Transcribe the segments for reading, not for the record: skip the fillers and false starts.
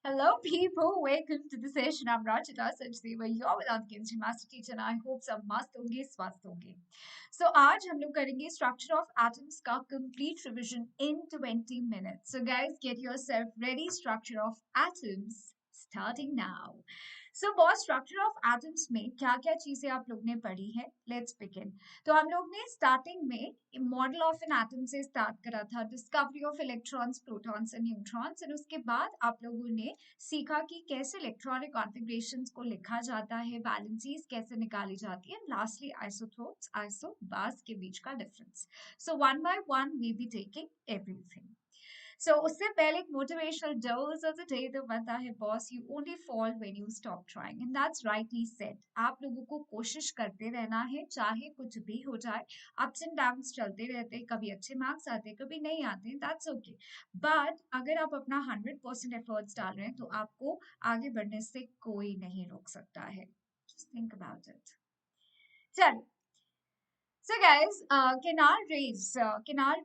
Hello, people. Welcome to the session. I'm Rachita Sachdeva. You're with our chemistry master teacher, and I hope सब मस्त होंगे स्वस्थ होंगे. So आज हम लोग करेंगे structure of atoms का complete revision in 20 minutes. So guys, get yourself ready. Structure of atoms starting now. So boss structure of atoms में क्या क्या चीजें आप लोग ने पढ़ी है. Let's begin. तो हम लोग ने स्टार्टिंग में मॉडल ऑफ एन एटम से स्टार्ट करा था, discovery of electrons, protons and neutrons, and उसके बाद आप लोगों ने सीखा कि कैसे इलेक्ट्रॉनिक कॉन्फ़िगरेशंस को लिखा जाता है, वैलेंसीज कैसे निकाली जाती है, एंड लास्टली आइसोटोप्स, आइसोबार्स के बीच का difference. So one by one we be taking everything. So उससे पहले एक motivational dose of the day तो बनता है boss, you only fall when you stop trying, and that's rightly said. आप लोगों को कोशिश करते रहना है, चाहे कुछ भी हो जाए. अप्स एंड डाउन्स चलते रहते हैं, कभी अच्छे मार्क्स आते हैं, कभी नहीं आते, दैट्स ओके. बट अगर आप अपना 100% एफर्ट्स डाल रहे हैं तो आपको आगे बढ़ने से कोई नहीं रोक सकता है. Just think about it. चलो. So guys, canal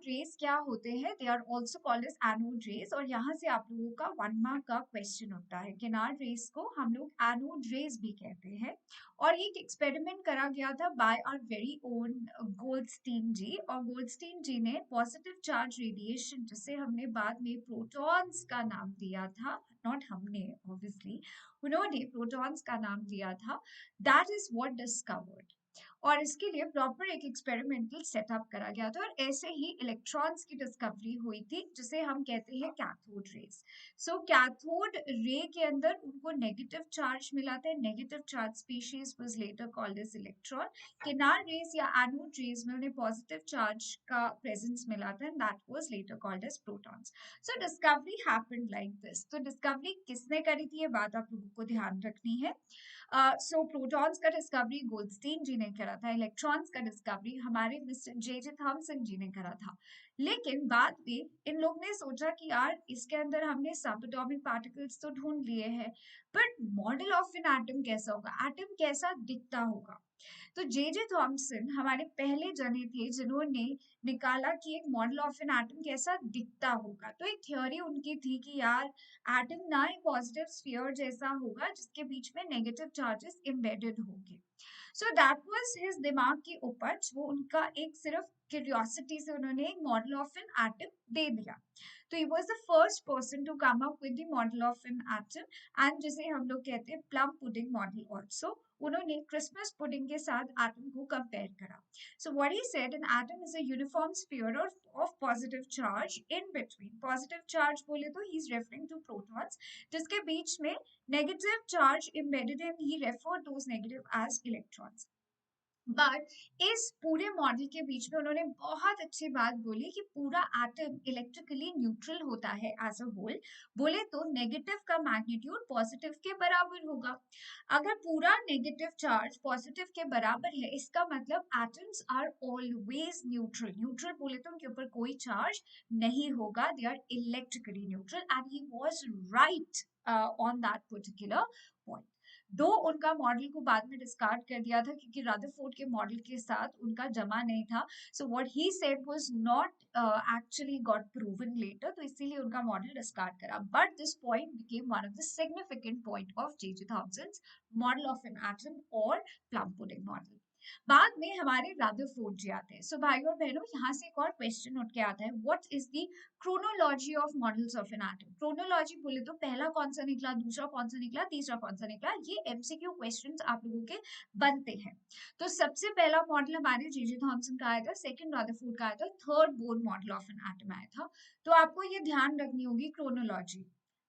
rays क्या होते हैं? They are also called as anode rays, और यहाँ से आप लोगों का 1 मार्क का क्वेश्चन होता है. canal rays को हम लोग anode rays भी कहते हैं, और ये एक एक्सपेरिमेंट करा गया था by our very own Goldstein ji. और गोल्डस्टीन जी ने पॉजिटिव चार्ज रेडिएशन, जिसे हमने बाद में प्रोटॉन्स का नाम दिया था, नॉट हमने ऑब्वियसली, उन्होंने प्रोटॉन्स का नाम दिया था, दैट इज व्हाट डिस्कवर्ड. और इसके लिए प्रॉपर एक एक्सपेरिमेंटल सेटअप करा गया था, और ऐसे ही इलेक्ट्रॉन्स की डिस्कवरी हुई थी, जिसे हम कहते हैं कैथोड रेज. सो कैथोड रे के अंदर उनको नेगेटिव चार्ज मिला था. Negative charge species was later called as electron. Canal rays या एनोड रेज में उन्हें पॉजिटिव चार्ज का प्रेजेंस मिला था, and that was later called as protons. So discovery happened like this. तो डिस्कवरी किसने करी थी, ये बात आप लोगों को ध्यान रखनी है. सो प्रोटॉन्स का डिस्कवरी गोल्डस्टीन जी ने करा था. इलेक्ट्रॉन्स का डिस्कवरी हमारे मिस्टर जे जे थॉमसन जी ने करा था. लेकिन बाद में इन लोग ने सोचा कि यार इसके अंदर हमने सब एटॉमिक पार्टिकल्स तो ढूंढ लिए हैं, but model of an atom कैसा होगा, एटम कैसा दिखता होगा. तो जे जे थॉमसन हमारे पहले जने थे जिन्होंने निकाला कि एक मॉडल ऑफ एन एटम कैसा दिखता होगा. तो एक थ्योरी उनकी थी कि यार एटम ना एक पॉजिटिव स्फीयर जैसा होगा, जिसके बीच में नेगेटिव चार्जेस एम्बेडेड होंगे. सो दैट वाज हिज दिमाग की उपज. वो उनका एक सिर्फ क्यूरियोसिटी से उन्होंने एक मॉडल ऑफ एन एटम दे दिया. तो he was the first person to come up with the model of an atom, and जिसे हम लोग कहते हैं प्लम पुडिंग मॉडल ऑल्सो. उन्होंने क्रिसमस पुडिंग के साथ एटम को कंपेयर करा. So what he said, an atom is a uniform sphere of positive charge in between. Positive charge बोले तो he is referring to protons, जिसके बीच में negative charge embedded, and he referred those negative as electrons. But इस पूरे model के बीच में उन्होंने बहुत अच्छी बात बोली कि पूरा एटम इलेक्ट्रिकली न्यूट्रल होता है एज अ होल. बोले तो नेगेटिव का मैग्नीट्यूड पॉजिटिव के बराबर होगा. अगर पूरा नेगेटिव चार्ज पॉजिटिव के बराबर है, इसका मतलब atoms are always neutral. Neutral बोले तो उनके ऊपर कोई चार्ज नहीं होगा, they are electrically neutral, and he was right on that particular point. Though उनका मॉडल को बाद में डिस्कार्ड कर दिया था, क्योंकि रदरफोर्ड के मॉडल के साथ उनका जमा नहीं था. So what he said was not actually got proven later, तो इसीलिए उनका मॉडल डिस्कार्ड करा. But this point became one of the significant point of J J Thomson's model of an atom और प्लम पुडिंग मॉडल. बाद में हमारे Rutherford जी आते हैं. सो भाई और बहनों, यहाँ से एक और क्वेश्चन उठ के आता है, what is the chronology of models of an atom. Chronology बोले तो पहला कौन सा निकला, दूसरा कौन सा निकला, तीसरा कौन सा निकला, ये एमसीक्यू क्वेश्चंस आप लोगों के बनते हैं. तो सबसे पहला मॉडल हमारे जे जे थॉमसन का आया था, सेकंड रदरफोर्ड का आया था, third Bohr model of an atom आया था. तो आपको ये ध्यान रखनी होगी क्रोनोलॉजी,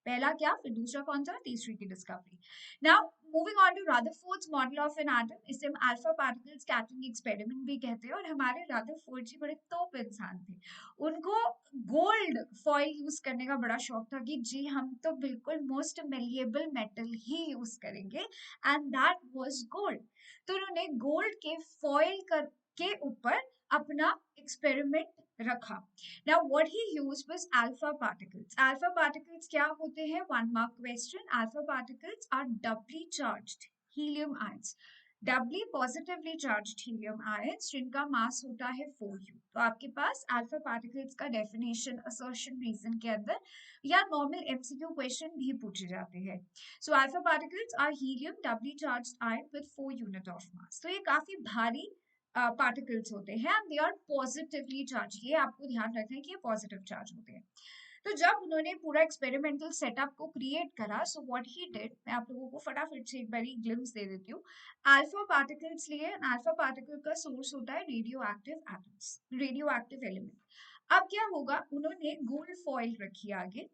पहला क्या, फिर दूसरा कौन सा, तीसरी की discovery. Now moving on to Rutherford's model of an atom, इसे हम अल्फा पार्टिकल स्कैटरिंग एक्सपेरिमेंट भी कहते हैं. और हमारे रदरफोर्ड जी बड़े तोप इंसान थे. उनको गोल्ड फॉइल यूज करने का बड़ा शौक था कि जी हम तो बिल्कुल मोस्ट मेलिएबल मेटल ही यूज करेंगे, एंड दैट वाज गोल्ड. तो उन्होंने गोल्ड के फॉइल के ऊपर अपना एक्सपेरिमेंट रखा. Now what he used was alpha particles. Alpha particles क्या होते हैं? 1 mark question. Alpha particles are doubly charged helium ions. Doubly positively charged helium ions जिनका मास होता है 4u। तो आपके पास अल्फा पार्टिकल्स का डेफिनेशन, असर्शन, रीजन के अंदर या नॉर्मल एमसीक्यू क्वेश्चन भी पूछे जाते हैं। So alpha particles are helium doubly charged ion with 4 unit of mass. तो ये काफी भारी पार्टिकल्स होते हैं and they are positively charge. ये आपको ध्यान रखना है कि ये पॉजिटिव चार्ज होते हैं। तो जब उन्होंने पूरा एक्सपेरिमेंटल सेटअप को क्रिएट करा, सो व्हाट ही डिड, मैं आप लोगों को फटाफट से एक बड़ी ग्लिम्स दे देती हूँ। अल्फा पार्टिकल्स लिए, अल्फा पार्टिकल का सोर्स होता है radio active atoms, radio active element. अब क्या होगा, उन्होंने गोल्ड फॉइल रखी आगे।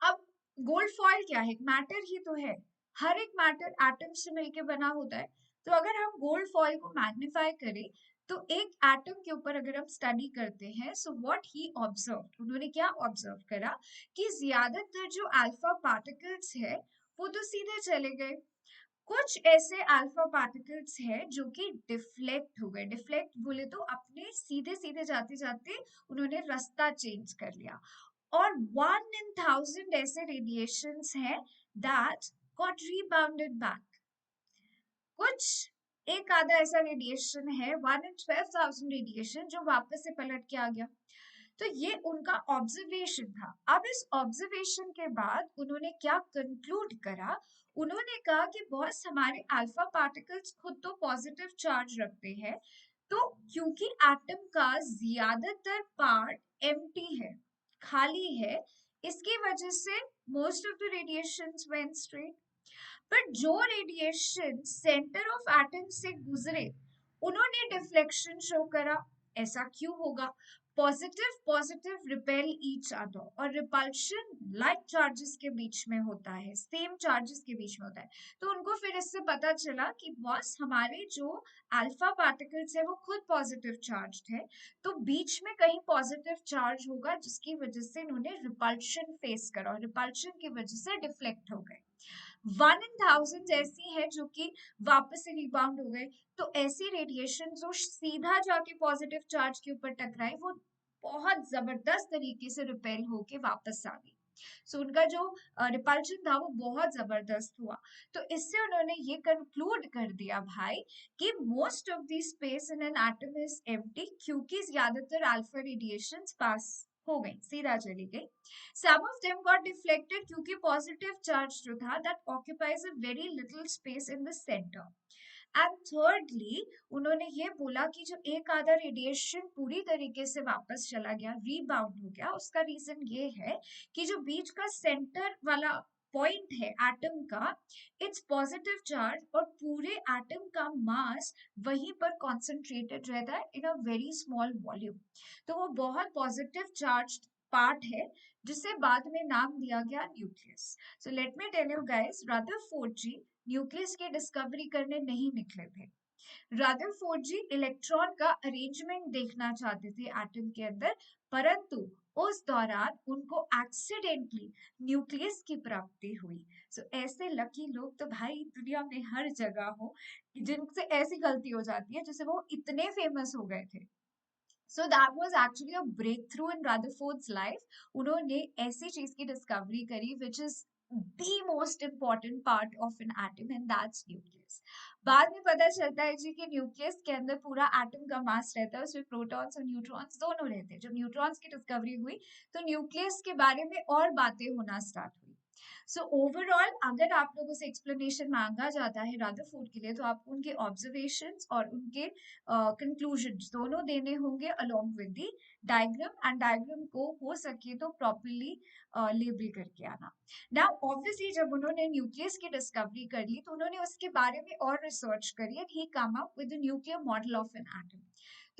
अब गोल्ड फॉइल क्या है, मैटर ही तो है, हर एक मैटर एटम से मिलकर बना होता है। तो अगर हम गोल्ड फॉइल को मैग्नीफाई करें तो एक एटम के ऊपर अगर हम स्टडी करते हैं, सो व्हाट ही ऑब्जर्व, उन्होंने क्या ऑब्जर्व करा कि ज्यादातर जो अल्फा पार्टिकल्स है वो तो सीधे चले गए, कुछ ऐसे अल्फा पार्टिकल्स है जो कि डिफ्लेक्ट हो गए। डिफ्लेक्ट बोले तो अपने सीधे सीधे जाते जाते उन्होंने रास्ता चेंज कर लिया। और 1 in 1000 ऐसे रेडिएशंस हैं दैट गॉट रीबाउंडेड बैक। कुछ एक आधा ऐसा रेडिएशन है 1 in 12,000 रेडिएशन जो वापस से पलट के आ गया। तो ये उनका ऑब्जर्वेशन था। अब इस ऑब्जर्वेशन के बाद उन्होंने क्या कंक्लूड करा, उन्होंने कहा कि बॉस हमारे अल्फा पार्टिकल्स खुद तो पॉजिटिव चार्ज रखते हैं, तो क्योंकि एटम का ज्यादातर पार्ट एम्प्टी है, खाली है, इसकी वजह से most of the radiations went straight. पर जो रेडिएशन सेंटर ऑफ एटम से गुजरे उन्होंने डिफ्लेक्शन शो करा। ऐसा क्यों होगा, positive positive repel each other, और रिपल्शन लाइक चार्जेस के बीच में होता है, सेम चार्जेस के बीच में होता है। तो उनको फिर इससे पता चला कि बॉस हमारे जो अल्फा पार्टिकल्स है वो खुद पॉजिटिव चार्ज है, तो बीच में कहीं पॉजिटिव चार्ज होगा जिसकी वजह से इन्होंने रिपल्शन फेस करा, और रिपल्शन की वजह से डिफ्लेक्ट हो गए। 1 in 1000 ऐसी है जो कि वापस से रिबाउंड हो गए। तो ऐसी रेडिएशन जो सीधा जाके पॉजिटिव चार्ज के ऊपर टकराई वो बहुत जबरदस्त तरीके से रिपेल होके वापस आ गई। सो उनका जो रिपल्शन था वो बहुत जबरदस्त हुआ। तो इससे उन्होंने ये कंक्लूड कर दिया भाई कि most of the space in an atom is empty, क्योंकि ज्यादातर अल्फा रेडिएशंस पास हो गई, सीधा चली गई। Some of them got deflected क्योंकि positive charge जो था that occupies a very little space in the center. And thirdly, उन्होंने ये बोला कि जो एक आधा रेडिएशन पूरी तरीके से वापस चला गया, रीबाउंड हो गया, उसका रीजन ये है कि जो बीच का सेंटर वाला पॉइंट है एटम का, इट्स पॉजिटिव चार्ज, और पूरे एटम का मास वहीं पर कॉन्सेंट्रेटेड रहता है इन अ वेरी स्मॉल वॉल्यूम। तो वो बहुत पॉजिटिव चार्ज पार्ट है जिसे बाद में नाम दिया गया nucleus. So let me tell you guys, Rutherford ji nucleus की डिस्कवरी करने नहीं निकले थे। रदरफोर्ड जी इलेक्ट्रॉन का अरेंजमेंट देखना चाहते थे एटम के अंदर, परंतु उस दौरान उनको एक्सीडेंटली न्यूक्लियस की प्राप्ति हुई। सो ऐसे लकी लोग तो भाई दुनिया में हर जगह हो जिनसे ऐसी गलती हो जाती है जिससे वो इतने फेमस हो गए थे। So that was actually a breakthrough in Rutherford's life. उन्होंने ऐसी चीज की डिस्कवरी करी which is the most important part of an atom and that's nucleus. बाद में पता चलता है जी कि न्यूक्लियस के अंदर पूरा एटम का मास रहता है, उसमें प्रोटॉन्स और न्यूट्रॉन्स दोनों रहते हैं। जब न्यूट्रॉन्स की डिस्कवरी हुई तो न्यूक्लियस के बारे में और बातें होना स्टार्ट हुई। सो ओवरऑल अगर आप लोगों से एक्सप्लेनेशन मांगा जाता है रदरफोर्ड के लिए तो आपको उनके ऑब्जर्वेशंस और उनके कंक्लूजन्स दोनों देने होंगे along with the diagram, and diagram को हो सके तो प्रॉपर्ली लेबल करके आना। नाउ ऑब्वियसली जब उन्होंने न्यूक्लियस की डिस्कवरी कर ली तो उन्होंने उसके बारे में और रिसर्च करी and he come up with the nuclear model of an atom.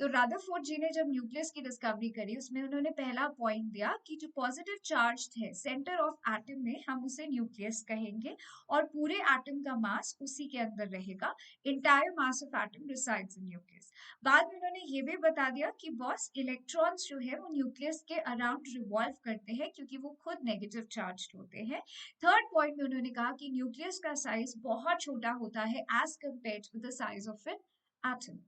तो रदरफोर्ड जी ने जब न्यूक्लियस की डिस्कवरी करी उसमें उन्होंने पहला पॉइंट दिया कि जो पॉजिटिव चार्ज है सेंटर ऑफ एटम में, हम उसे न्यूक्लियस कहेंगे, और पूरे एटम का मास उसी के अंदर रहेगा। Entire mass of atom resides in nucleus. बाद में उन्होंने ये भी बता दिया कि बॉस इलेक्ट्रॉन्स जो है वो न्यूक्लियस के अराउंड रिवॉल्व करते हैं क्योंकि वो खुद नेगेटिव चार्ज होते हैं। थर्ड पॉइंट में उन्होंने कहा कि न्यूक्लियस का साइज बहुत छोटा होता है as compared with the size of an atom.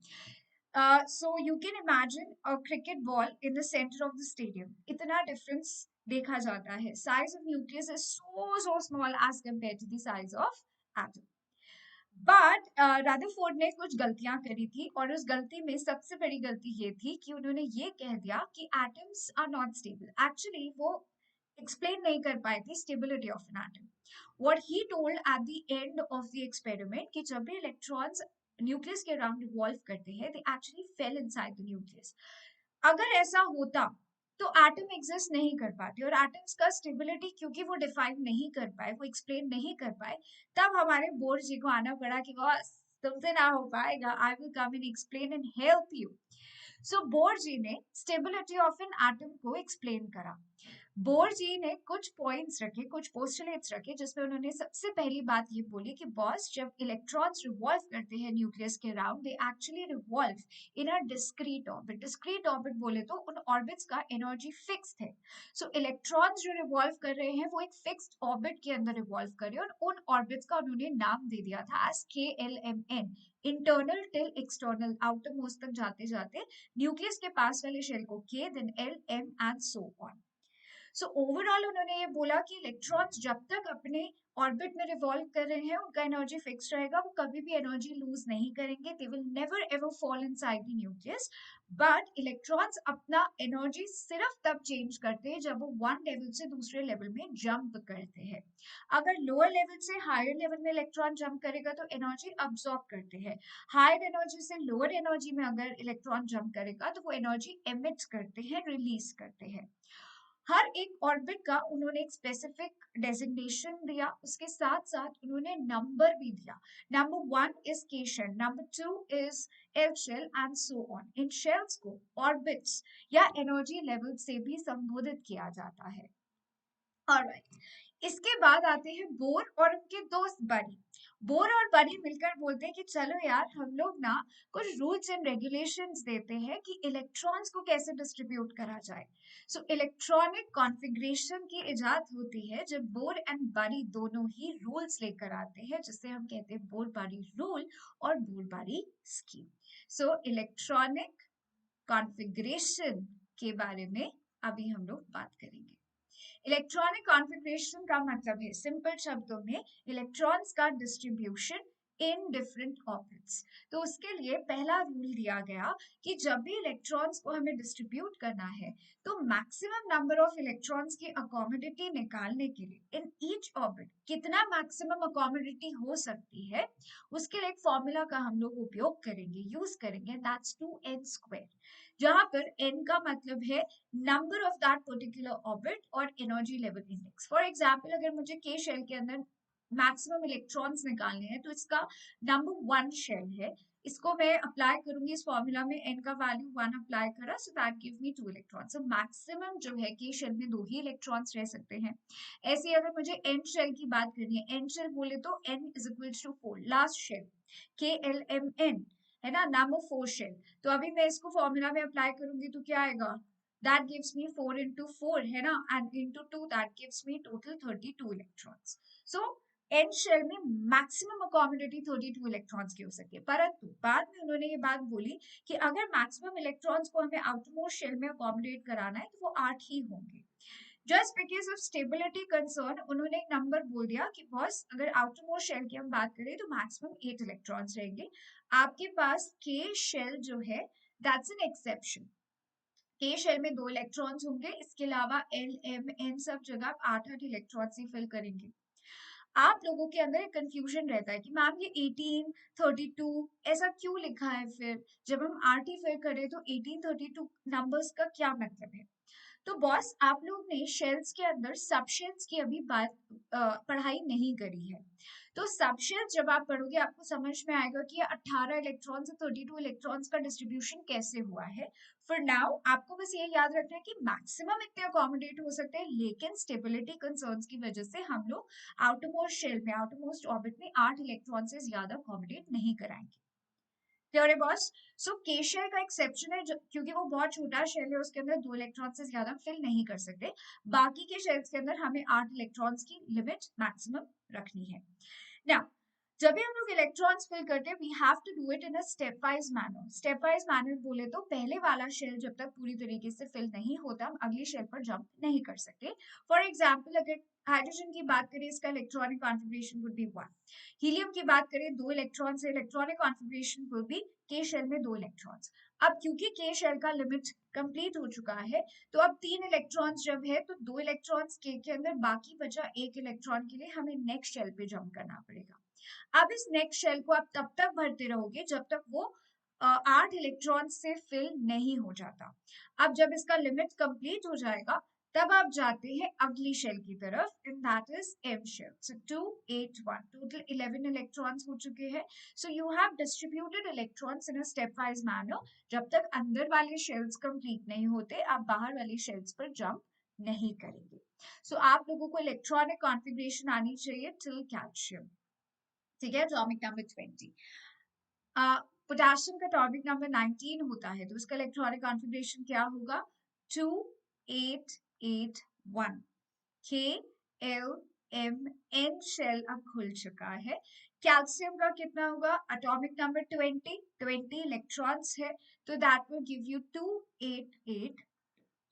So you can imagine a cricket ball in the center of the stadium. इतना difference देखा जाता है. Size of nucleus is so small as compared to the size of atom. But Rutherford ने कुछ गलतियां करी थी और उस गलती में सबसे बड़ी गलती ये थी कि उन्होंने ये कह दिया कि atoms are not stable. Actually वो एक्सप्लेन नहीं कर पाए थे stability of an atom. What he told at the end of the experiment कि जब भी इलेक्ट्रॉन्स न्यूक्लियस के अराउंड रिवॉल्व करते हैं they actually fell inside the nucleus. अगर ऐसा होता तो एटम एग्जिस्ट नहीं कर पाते, और एटम्स का स्टेबिलिटी क्योंकि वो डिफाइन नहीं कर पाए, वो एक्सप्लेन नहीं कर पाए, तब हमारे बोर जी को आना पड़ा कि बॉस तुमसे ना हो पाएगा, I will come and explain and help you. So Bohr ji ने स्टेबिलिटी ऑफ एन एटम को एक्सप्लेन करा। बोर जी ने कुछ पॉइंट्स रखे, कुछ पोस्टुलेट्स रखे, जिसमें उन्होंने सबसे पहली बात ये बोली कि बॉस जब इलेक्ट्रॉन्स रिवॉल्व करते हैं न्यूक्लियस के around they actually revolve in a discrete orbit. Discrete orbit बोले तो उन ऑर्बिट्स का एनर्जी फिक्स्ड है। सो इलेक्ट्रॉन्स जो रिवॉल्व कर रहे हैं वो एक फिक्स्ड ऑर्बिट के अंदर रिवॉल्व कर रहे हैं, और उन ऑर्बिट्स का उन्होंने नाम दे दिया था as KLMN, internal till external, outermost तक जाते जाते न्यूक्लियस के पास वाले शेल को K, then L, M and so on. So overall उन्होंने ये बोला कि इलेक्ट्रॉन्स जब तक अपने ऑर्बिट में रिवॉल्व कर रहे हैं उनका एनर्जी फिक्स रहेगा, वो कभी भी एनर्जी लूज नहीं करेंगे, they will never ever fall inside the nucleus. But electrons अपना एनर्जी सिर्फ तब चेंज करते हैं जब वो वन लेवल से दूसरे लेवल में जंप करते हैं। अगर लोअर लेवल से हायर लेवल में इलेक्ट्रॉन जंप करेगा तो एनर्जी अब्सॉर्ब करते हैं। हायर एनर्जी से लोअर एनर्जी में अगर इलेक्ट्रॉन जंप करेगा तो वो एनर्जी एमिट करते हैं, रिलीज करते हैं। हर एक ऑर्बिट का उन्होंने एक स्पेसिफिक डेजिग्नेशन दिया, उसके साथ साथ उन्होंने नंबर भी दिया। Number 1 is K shell, number 2 is L shell and so on. इन शेल्स को ऑर्बिट्स या एनर्जी लेवल से भी संबोधित किया जाता है। ऑलराइट, इसके बाद आते हैं बोर और उनके दोस्त बनी। बोर और बनी मिलकर बोलते हैं कि चलो यार हम लोग ना कुछ रूल्स एंड रेगुलेशंस देते हैं कि इलेक्ट्रॉन्स को कैसे डिस्ट्रीब्यूट करा जाए। सो इलेक्ट्रॉनिक कॉन्फ़िगरेशन की इजाद होती है जब बोर एंड बनी दोनों ही रूल्स लेकर आते हैं, जिसे हम कहते हैं बोर बनी रूल और बोर बनी स्कीम। सो इलेक्ट्रॉनिक कॉन्फ़िगरेशन के बारे में अभी हम लोग बात करेंगे। इलेक्ट्रॉनिक कॉन्फ़िगरेशन का मतलब है सिंपल शब्दों में इलेक्ट्रॉन्स का डिस्ट्रीब्यूशन इन डिफरेंट ऑर्बिट्स। तो उसके लिए पहला रूल दिया गया कि जब भी इलेक्ट्रॉन्स को हमें डिस्ट्रीब्यूट करना है तो मैक्सिमम नंबर ऑफ इलेक्ट्रॉन्स की अकोमोडिटी निकालने के लिए इन ईच ऑर्बिट कितना मैक्सिमम अकोमोडिटी हो सकती है, उसके लिए एक फॉर्मूला का हम लोग उपयोग करेंगे, यूज करेंगे, दैट्स 2n², जहां पर n का मतलब है number of that particular orbit और energy level index. For example अगर मुझे के शेल के अंदर मैक्सिमम इलेक्ट्रॉन्स निकालने हैं तो इसका नंबर 1 शेल है, इसको मैं अप्लाई करूंगी इस फॉर्मूला में, n का वैल्यू 1 अप्लाई करा, so that give me 2 electrons. So maximum जो है के शेल में 2 ही इलेक्ट्रॉन्स रह सकते हैं। ऐसे ही अगर मुझे n शेल की बात करनी है, n शेल बोले तो n is equals to 4, last shell KLMN है ना, नंबर 4 शेल। तो अभी मैं इसको फॉर्मूला में अप्लाई करूंगी तो क्या आएगा, that gives me 4 into 4 है ना, and into 2 that gives me total 32 electrons. So n shell में मैक्सिमम अकोमोडिटी 32 इलेक्ट्रॉन्स की हो सकती है, परंतु बाद में उन्होंने ये बात बोली कि अगर मैक्सिमम इलेक्ट्रॉन्स को हमें आउटरमोस्ट शेल में अकोमोडेट कराना है तो वो 8 ही होंगे। Just because of stability concern उन्होंने एक नंबर बोल दिया कि बॉस अगर आउटरमोस्ट शेल की हम बात करें तो मैक्सिमम 8 इलेक्ट्रॉन्स रहेंगे। आपके पास के शेल जो है दैट्स एन एक्सेप्शन, के शेल में 2 इलेक्ट्रॉन्स होंगे, इसके अलावा एल एम एन सब जगह आप 8-8 इलेक्ट्रॉन्स ही फिल करेंगे। आप लोगों के अंदर एक कंफ्यूजन रहता है कि मैम ये 18 32 ऐसा क्यों लिखा है, फिर जब हम आरटी फिल करें तो 18 32 नंबर्स का क्या मतलब है। तो बॉस आप लोग ने शेल्स के अंदर सब शेल्स की अभी बात पढ़ाई नहीं करी है। तो सब शेल्स जब आप पढ़ोगे आपको समझ में आएगा कि 18 इलेक्ट्रॉन से 32 इलेक्ट्रॉन्स का डिस्ट्रीब्यूशन कैसे हुआ है। फॉर नाउ आपको बस ये याद रखना है कि मैक्सिमम इतने अकोमोडेट हो सकते हैं, लेकिन स्टेबिलिटी कंसर्न्स की वजह से हम लोग आउटरमोस्ट शेल में, आउटरमोस्ट ऑर्बिट में 8 इलेक्ट्रॉन से ज्यादा अकोमोडेट नहीं कराएंगे। क्लियर है बॉस। सो के शेल का एक्सेप्शन है क्योंकि वो बहुत छोटा शेल है, उसके अंदर 2 इलेक्ट्रॉन से ज्यादा फिल नहीं कर सकते। बाकी के शेल्स के अंदर हमें 8 इलेक्ट्रॉन्स की लिमिट मैक्सिमम रखनी है। नाउ जब भी हम लोग इलेक्ट्रॉन्स फिल करते हैं we have to do it in a step wise manner. Step wise manner बोले तो पहले वाला शेल जब तक पूरी तरीके से फिल नहीं होता हम अगली शेल पर जंप नहीं कर सकते। फॉर एग्जाम्पल अगर हाइड्रोजन की बात करें इसका electronic configuration would be 1। Helium की बात करें 2 इलेक्ट्रॉन से, इलेक्ट्रॉनिक कॉन्फ़िगरेशन वुड बी के शेल में 2 इलेक्ट्रॉन्स। अब क्योंकि के शेल का लिमिट कंप्लीट हो चुका है तो अब 3 इलेक्ट्रॉन्स जब है तो 2 इलेक्ट्रॉन्स के अंदर बाकी बचा 1 इलेक्ट्रॉन के लिए हमें नेक्स्ट शेल पे जंप करना पड़ेगा। अब इस नेक्स्ट शेल को आप तब तक भरते रहोगे जब तक वो 8 इलेक्ट्रॉन से फिल नहीं हो जाता। अब जब इसका लिमिट कंप्लीट हो जाएगा तब आप जाते हैं अगली शेल की तरफ and that is M shell. So 2 8 1 total 11 electrons हो चुके हैं। So you have distributed electrons in a step wise manner. जब तक अंदर वाले शेल्स कंप्लीट नहीं होते आप बाहर वाली शेल्स पर जंप नहीं करेंगे। सो आप लोगों को इलेक्ट्रॉनिक कॉन्फ़िगरेशन आनी चाहिए टिल कैल्शियम। ठीक है, एटॉमिक नंबर 20। पोटेशियम का एटॉमिक नंबर 19 होता है तो उसका इलेक्ट्रॉनिक कॉन्फ़िगरेशन क्या होगा 2 8 8 1। के एल एम एन शेल अब खुल चुका है। कैल्शियम का कितना होगा एटॉमिक नंबर 20 इलेक्ट्रॉन्स है तो दैट विल गिव यू 2 8 8।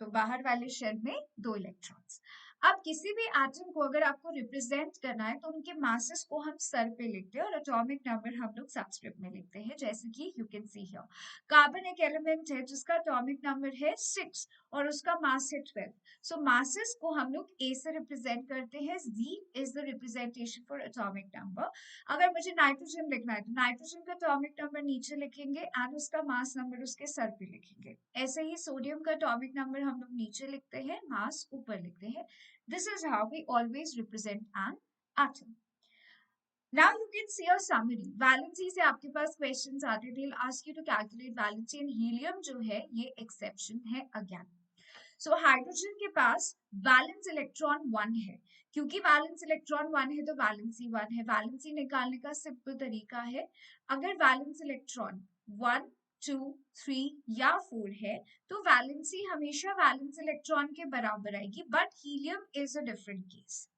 तो बाहर वाले शेल में 2 इलेक्ट्रॉन्स। अब किसी भी एटम को अगर आपको रिप्रेजेंट करना है तो उनके मासेस को हम सर पे लिखते हैं और एटॉमिक नंबर हम लोग सबस्क्रिप्ट में लिखते हैं, जैसे कि you can see here. Carbon एक एलिमेंट है जिसका एटॉमिक नंबर है 6 और उसका मास है 12। सो मासेस को हम लोग ए से रिप्रेजेंट करते हैं, Z is the representation for atomic number. अगर मुझे नाइट्रोजन लिखना है तो नाइट्रोजन का एटॉमिक नंबर नीचे लिखेंगे एंड उसका मास नंबर उसके सर पे लिखेंगे। ऐसे ही सोडियम का एटॉमिक नंबर हम लोग नीचे लिखते हैं, मास ऊपर लिखते हैं। This is how we always represent an atom. Now you can see a summary. Valency से आपके पास questions आते थे, they'll ask you to calculate valency and helium जो है ये exception है again. So hydrogen के पास valence electron 1 है, क्योंकि valence electron 1 है तो valency 1 है। valency निकालने का सिंपल तरीका है, अगर valence electron 1 2 3 या 4 है तो वैलेंसी हमेशा वैलेंस इलेक्ट्रॉन के बराबर आएगी, but helium is a different case.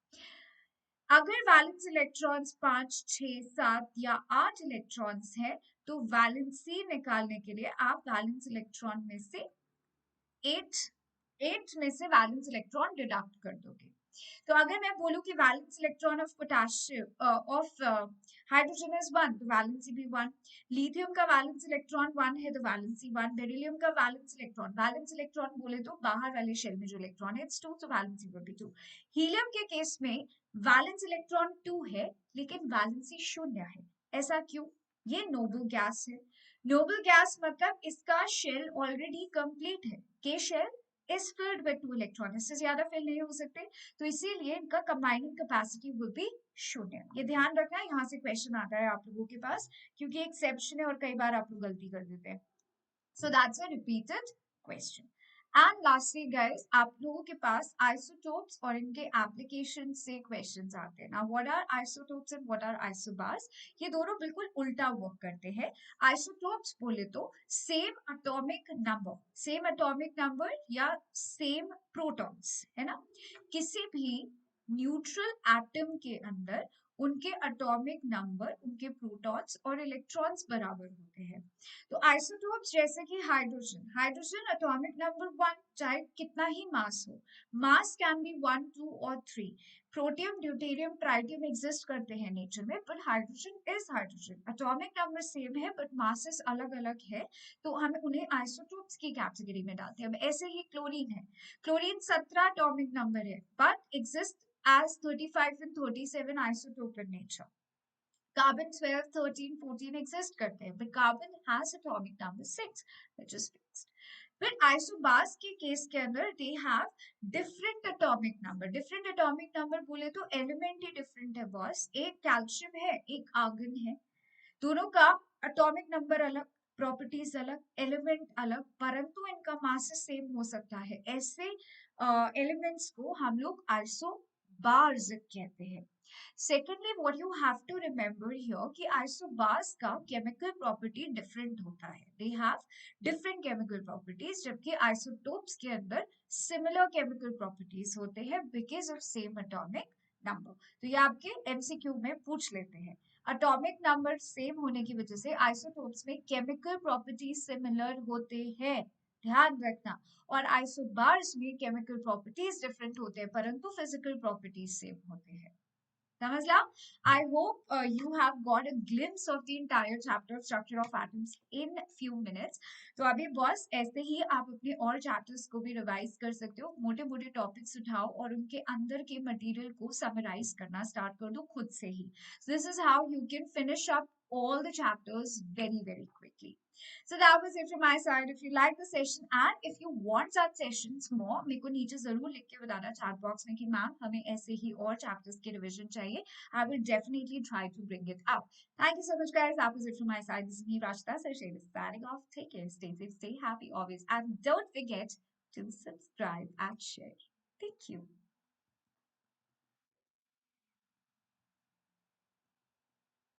अगर वैलेंस इलेक्ट्रॉन्स 5 6 7 या 8 इलेक्ट्रॉन्स है तो वैलेंसी निकालने के लिए आप वैलेंस इलेक्ट्रॉन में से 8 में से वैलेंस इलेक्ट्रॉन डिडक्ट कर दोगे। तो अगर मैं बोलूं कि valence electron of potassium of hydrogen is 1 तो वैलेंसी भी 1। लिथियम का वैलेंस इलेक्ट्रॉन 1 है तो वैलेंसी 1। बेरिलियम का वैलेंस इलेक्ट्रॉन बोले तो बाहर वाले शेल में जो इलेक्ट्रॉन है इट्स 2 तो वैलेंसी विल बी 2। हीलियम के केस में वैलेंस इलेक्ट्रॉन 2 है लेकिन वैलेंसी 0 है। ऐसा क्यों? ये नोबल गैस है। नोबल गैस मतलब इसका शेल ऑलरेडी कंप्लीट है, K shell is filled with 2 electron, इससे ज्यादा फिल नहीं हो सकते, तो इसीलिए इनका कंबाइनिंग कैपेसिटी विल बी 0। ये ध्यान रखना, यहाँ से क्वेश्चन आता है आप लोगों के पास क्योंकि एक्सेप्शन है और कई बार आप लोग गलती कर देते हैं। So that's a repeated question. And lastly guys आप लोगों के पास आइसोटोप्स और इनके एप्लीकेशन से क्वेश्चंस आते हैं। Now what are isotopes and what are isobars? ये दोनों बिल्कुल उल्टा वर्क करते हैं। आइसोटोप्स बोले तो सेम एटॉमिक नंबर या सेम प्रोटॉन्स है ना, किसी भी न्यूट्रल एटम के अंदर उनके एटॉमिक नंबर, उनके प्रोटॉन्स और इलेक्ट्रॉन्स बराबर होते हैं। तो आइसोटोप्स जैसे कि हाइड्रोजन एटॉमिक नंबर 1 चाहे कितना ही मास हो, मास कैन बी 1 2 और 3। प्रोटियम ड्यूटेरियम ट्राइटियम एग्जिस्ट करते हैं नेचर में, but hydrogen is hydrogen, atomic number same है बट मासेस अलग अलग है, तो हम उन्हें आइसोटोप्स की कैटेगरी में डालते हैं। अब ऐसे ही क्लोरीन है, क्लोरीन 17 एटॉमिक नंबर है but exist as 35 and 37 isotope in nature. Carbon 12, 13, 14 exist करते हैं, but carbon has atomic number 6, which is fixed. फिर isobars के केस के अंदर they have different atomic number. Different atomic number बोले तो एलिमेंट ही different है बॉस, एक कैल्शियम है एक आर्गन है, दोनों का एटॉमिक नंबर अलग, प्रॉपर्टीज अलग, एलिमेंट अलग, परंतु इनका मास सेम हो सकता है। ऐसे एलिमेंट्स को हम लोग आइसोबार्स कहते हैं। Secondly what you have to remember here कि आइसोबार्स का केमिकल प्रॉपर्टी डिफरेंट होता है, they have different chemical properties, जबकि आइसोटोप्स के अंदर सिमिलर केमिकल प्रॉपर्टीज होते हैं because of same atomic number. तो ये आपके एमसीक्यू में पूछ लेते हैं। एटॉमिक नंबर सेम होने की वजह से आइसोटोप्स में केमिकल प्रॉपर्टीज सिमिलर होते हैं, ध्यान रखना। और आइसोबार्स में केमिकल प्रॉपर्टीज डिफरेंट होते हैं परंतु फिजिकल प्रॉपर्टीज सेम होते हैं। समझला? I hope you have got a glimpse of the entire chapter of structure of atoms in few minutes. तो अभी बस ऐसे ही आप अपने और चैप्टर्स को भी रिवाइज कर सकते हो, मोटे मोटे टॉपिक्स उठाओ और उनके अंदर के मटेरियल को समराइज करना स्टार्ट कर दो खुद से ही. So this is how you can finish up all the chapters very very quickly. So that was it from my side. If you like the session and if you want such sessions more, मेरे को नीचे जरूर लिख के बताना chat box में कि ma'am हमें ऐसे ही और chapters के revision चाहिए. I will definitely try to bring it up. Thank you so much, guys. That was it from my side. This is me, Rashita Sarshade, signing off. Take care, stay safe, stay happy always, and don't forget to subscribe and share. Thank you.